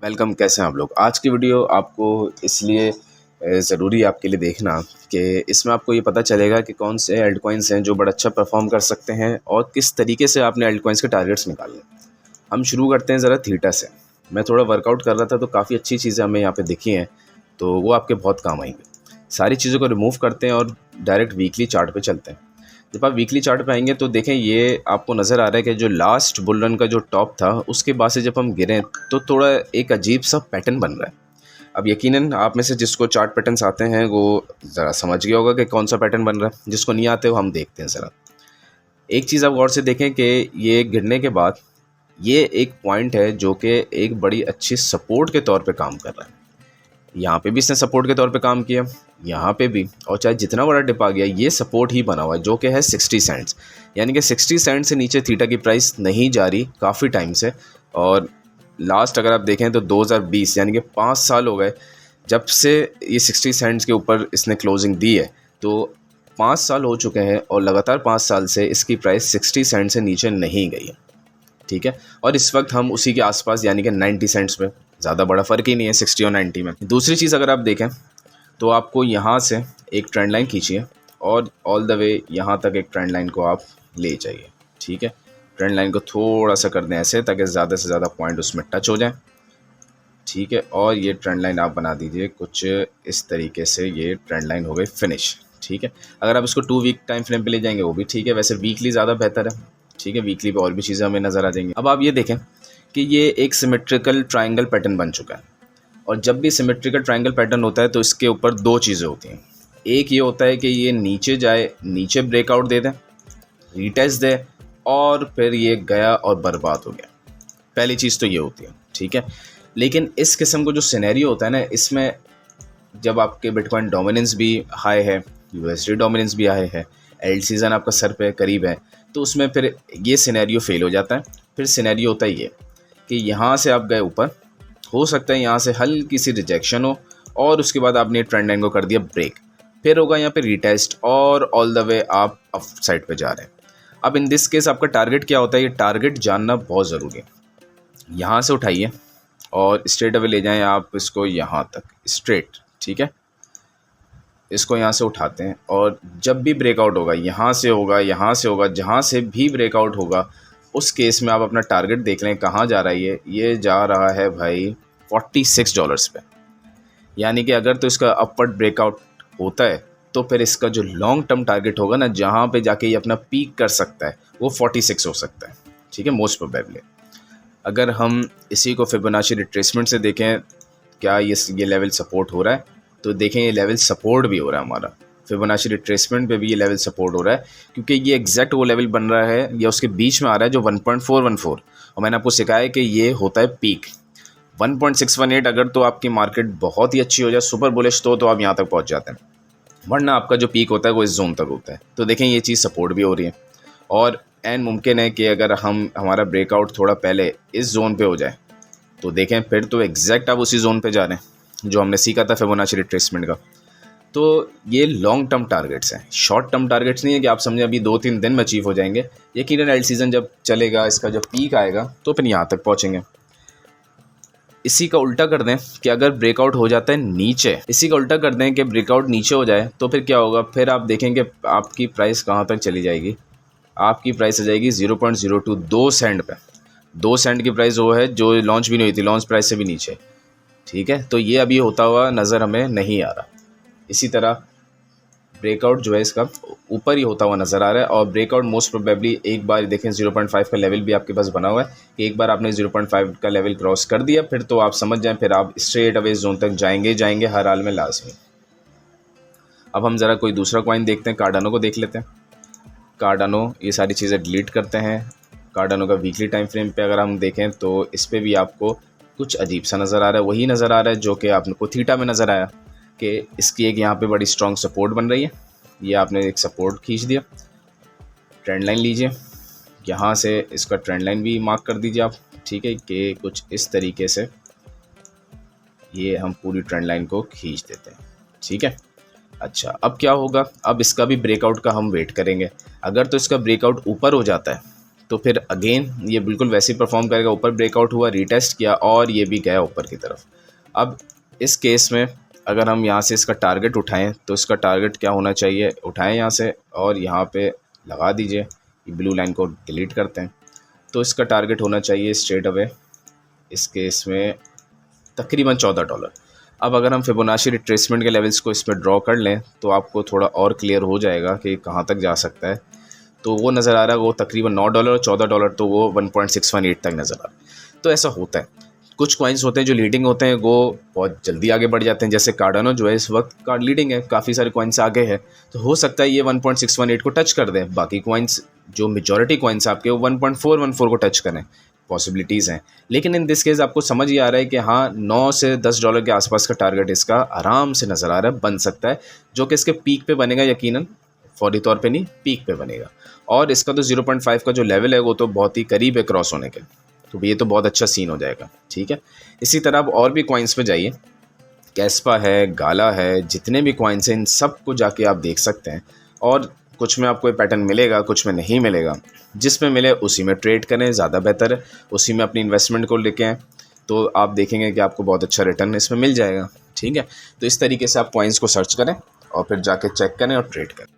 Welcome. कैसे हैं आप लोग? आज की वीडियो आपको इसलिए ज़रूरी है आपके लिए देखना कि इसमें आपको ये पता चलेगा कि कौन से एल्ट कॉइन्स हैं जो बड़ा अच्छा परफॉर्म कर सकते हैं और किस तरीके से आपने एल्ट कॉइन्स के टारगेट्स निकालने। हम शुरू करते हैं ज़रा थीटा से। मैं थोड़ा वर्कआउट कर रहा था तो काफ़ी अच्छी चीज़ें हमें यहाँ पे दिखी हैं, तो वो आपके बहुत काम आएंगे। सारी चीज़ों को रिमूव करते हैं और डायरेक्ट वीकली चार्ट पे चलते हैं। जब आप वीकली चार्ट पे आएंगे तो देखें, ये आपको नज़र आ रहा है कि जो लास्ट बुल रन का जो टॉप था उसके बाद से जब हम गिरे तो थोड़ा एक अजीब सा पैटर्न बन रहा है। अब यकीनन आप में से जिसको चार्ट पैटर्न्स आते हैं वो ज़रा समझ गया होगा कि कौन सा पैटर्न बन रहा है। जिसको नहीं आते वो हम देखते हैं ज़रा। एक चीज़ आप गौर से देखें कि ये गिरने के बाद ये एक पॉइंट है जो कि एक बड़ी अच्छी सपोर्ट के तौर पे काम कर रहा है। यहाँ पे भी इसने सपोर्ट के तौर पे काम किया, यहाँ पे भी, और चाहे जितना बड़ा डिप आ गया ये सपोर्ट ही बना हुआ है जो कि है 60 सेंट्स। यानी कि 60 सेंट से नीचे थीटा की प्राइस नहीं जा रही काफ़ी टाइम से। और लास्ट अगर आप देखें तो 2020 यानी कि 5 साल हो गए जब से ये 60 सेंट्स के ऊपर इसने क्लोजिंग दी है। तो 5 साल हो चुके हैं और लगातार 5 साल से इसकी प्राइस 60 सेंट से नीचे नहीं गई है। ठीक है, और इस वक्त हम उसी के आसपास यानी कि 90 सेंट्स पे, ज़्यादा बड़ा फ़र्क ही नहीं है 60 और 90 में। दूसरी चीज़ अगर आप देखें तो आपको यहाँ से एक ट्रेंड लाइन खींचिए और ऑल द वे यहाँ तक एक ट्रेंड लाइन को आप ले जाइए। ठीक है, ट्रेंड लाइन को थोड़ा सा कर दें ऐसे ताकि ज़्यादा से ज़्यादा पॉइंट उसमें टच हो जाए। ठीक है, और ये ट्रेंड लाइन आप बना दीजिए कुछ इस तरीके से। ये ट्रेंड लाइन हो गई फिनिश। ठीक है, अगर आप इसको 2 वीक टाइम फ्रेम पे ले जाएंगे वो भी ठीक है, वैसे वीकली ज़्यादा बेहतर है। ठीक है, वीकली पे और भी चीज़ें हमें नज़र आ जाएंगी। अब आप ये देखें कि ये एक सिमेट्रिकल ट्रायंगल पैटर्न बन चुका है, और जब भी सिमेट्रिकल ट्रायंगल पैटर्न होता है तो इसके ऊपर दो चीज़ें होती हैं। एक ये होता है कि ये नीचे जाए, नीचे ब्रेकआउट दे दें, रीटेस्ट दे, और फिर ये गया और बर्बाद हो गया। पहली चीज़ तो ये होती है। ठीक है, लेकिन इस किस्म का जो सिनेरियो होता है ना, इसमें जब आपके बिटकॉइन डोमिनेंस भी हाई है, यूएसडी डोमिनेंस भी हाई है, एल्ट सीज़न आपका सर पे करीब है, तो उसमें फिर ये सिनेरियो फेल हो जाता है। फिर सिनेरियो होता है ये कि यहाँ से आप गए ऊपर, हो सकता है यहाँ से हल्की सी रिजेक्शन हो और उसके बाद आपने ट्रेंड लाइन को कर दिया ब्रेक, फिर होगा यहाँ पे रीटेस्ट और ऑल द वे आप अप साइड पे जा रहे हैं। अब इन दिस केस आपका टारगेट क्या होता है, ये टारगेट जानना बहुत ज़रूरी है। यहाँ से उठाइए और स्ट्रेट अवे ले जाएं आप इसको यहाँ तक स्ट्रेट। ठीक है, इसको यहाँ से उठाते हैं और जब भी ब्रेकआउट होगा, यहाँ से होगा, यहाँ से होगा, जहाँ से भी ब्रेकआउट होगा उस केस में आप अपना टारगेट देख लें कहाँ जा रहा है। ये जा रहा है भाई $46 पे। यानी कि अगर तो इसका अपवर्ड ब्रेकआउट होता है तो फिर इसका जो लॉन्ग टर्म टारगेट होगा ना, जहाँ पे जाके ये अपना पीक कर सकता है, वो 46 हो सकता है। ठीक है, मोस्ट प्रोबेबली। अगर हम इसी को फिबोनाची रिट्रेसमेंट से देखें, क्या ये लेवल सपोर्ट हो रहा है, तो देखें ये लेवल सपोर्ट भी हो रहा है हमारा। फिबोनाची रिट्रेसमेंट पे भी ये लेवल सपोर्ट हो रहा है, क्योंकि ये एग्जैक्ट वो लेवल बन रहा है या उसके बीच में आ रहा है जो 1.414, और मैंने आपको सिखाया है कि ये होता है पीक 1.618। अगर तो आपकी मार्केट बहुत ही अच्छी हो जाए, सुपर बुलिश, तो आप यहाँ तक पहुँच जाते हैं, वरना आपका जो पीक होता है वो इस जोन तक होता है। तो देखें ये चीज़ सपोर्ट भी हो रही है, और एंड मुमकिन है कि अगर हमारा ब्रेकआउट थोड़ा पहले इस जोन पे हो जाए तो देखें फिर तो एग्जैक्ट आप उसी जोन पे जा रहे हैं जो हमने सीखा था फिबोनाची रिट्रेसमेंट का। तो ये लॉन्ग टर्म टारगेट्स हैं, शॉर्ट टर्म टारगेट्स नहीं है कि आप समझें अभी 2-3 दिन में अचीव हो जाएंगे। यकीनन एल्ट सीज़न जब चलेगा, इसका जब पीक आएगा तो फिर यहाँ तक पहुँचेंगे। इसी का उल्टा कर दें कि अगर ब्रेकआउट हो जाता है नीचे, इसी का उल्टा कर दें कि ब्रेकआउट नीचे हो जाए तो फिर क्या होगा, फिर आप देखेंगे आपकी प्राइस कहाँ तक चली जाएगी। आपकी प्राइस आ जाएगी 0.02 2 सेंट पे। 2 सेंट की प्राइस वो है जो लॉन्च भी नहीं हुई थी, लॉन्च प्राइस से भी नीचे। ठीक है, तो ये अभी होता हुआ नज़र हमें नहीं आ रहा। इसी तरह ब्रेकआउट जो है इसका ऊपर ही होता हुआ नज़र आ रहा है, और ब्रेकआउट मोस्ट प्रोबेबली एक बार देखें 0.5 का लेवल भी आपके पास बना हुआ है कि एक बार आपने 0.5 का लेवल क्रॉस कर दिया फिर तो आप समझ जाएं फिर आप स्ट्रेट अवे जोन तक जाएंगे हर हाल में लाजमी। अब हम ज़रा कोई दूसरा कॉइन देखते हैं, कार्डानो को देख लेते हैं। कार्डानो, ये सारी चीज़ें डिलीट करते हैं। कार्डानो का वीकली टाइम फ्रेम पे अगर हम देखें तो इस पर भी आपको कुछ अजीब सा नज़र आ रहा है, वही नज़र आ रहा है जो कि आपको थीटा में नज़र आया कि इसकी एक यहाँ पे बड़ी स्ट्रॉन्ग सपोर्ट बन रही है। ये आपने एक सपोर्ट खींच दिया, ट्रेंड लाइन लीजिए, यहाँ से इसका ट्रेंड लाइन भी मार्क कर दीजिए आप। ठीक है, कि कुछ इस तरीके से ये हम पूरी ट्रेंड लाइन को खींच देते हैं। ठीक है, अच्छा अब क्या होगा, अब इसका भी ब्रेकआउट का हम वेट करेंगे। अगर तो इसका ब्रेकआउट ऊपर हो जाता है तो फिर अगेन ये बिल्कुल वैसे ही परफॉर्म करेगा। ऊपर ब्रेकआउट हुआ, रीटेस्ट किया और ये भी गया ऊपर की तरफ। अब इस केस में अगर हम यहाँ से इसका टारगेट उठाएं तो इसका टारगेट क्या होना चाहिए, उठाएं यहाँ से और यहाँ पे लगा दीजिए, ये ब्लू लाइन को डिलीट करते हैं। तो इसका टारगेट होना चाहिए स्ट्रेट अवे इस केस में तकरीबन $14। अब अगर हम फिबोनाची रिट्रेसमेंट के लेवल्स को इसमें ड्रॉ कर लें तो आपको थोड़ा और क्लियर हो जाएगा कि कहाँ तक जा सकता है। तो वो नज़र आ रहा है वो तकरीबन $9 और $14, तो वो 1.618 तक नज़र आ रहा है। तो ऐसा होता है, कुछ कॉइन्स होते हैं जो लीडिंग होते हैं वो बहुत जल्दी आगे बढ़ जाते हैं, जैसे कार्डानो जो है इस वक्त का लीडिंग है, काफ़ी सारे कॉइन्स आगे है, तो हो सकता है ये 1.618 को टच कर दें। बाकी कॉइन्स जो मेजॉरिटी कॉइन्स आपके वो 1.414 को टच करें, पॉसिबिलिटीज़ हैं। लेकिन इन दिस केस आपको समझ ही आ रहा है कि हाँ $9 से $10 के आसपास का टारगेट इसका आराम से नज़र आ रहा है, बन सकता है, जो कि इसके पीक पे बनेगा, यकीनन फौरी तौर पे नहीं, पीक पे बनेगा। और इसका तो 0.5 का जो लेवल है वो तो बहुत ही करीब है क्रॉस होने के, तो ये तो बहुत अच्छा सीन हो जाएगा। ठीक है, इसी तरह आप और भी कॉइन्स पे जाइए, कैस्पा है, गाला है, जितने भी कॉइन्स हैं इन सब को जाके आप देख सकते हैं। और कुछ में आपको पैटर्न मिलेगा, कुछ में नहीं मिलेगा, जिसमें मिले उसी में ट्रेड करें, ज़्यादा बेहतर है। उसी में अपनी इन्वेस्टमेंट को लेके आएँ तो आप देखेंगे कि आपको बहुत अच्छा रिटर्न इसमें मिल जाएगा। ठीक है, तो इस तरीके से आप कॉइन्स को सर्च करें और फिर जाके चेक करें और ट्रेड करें।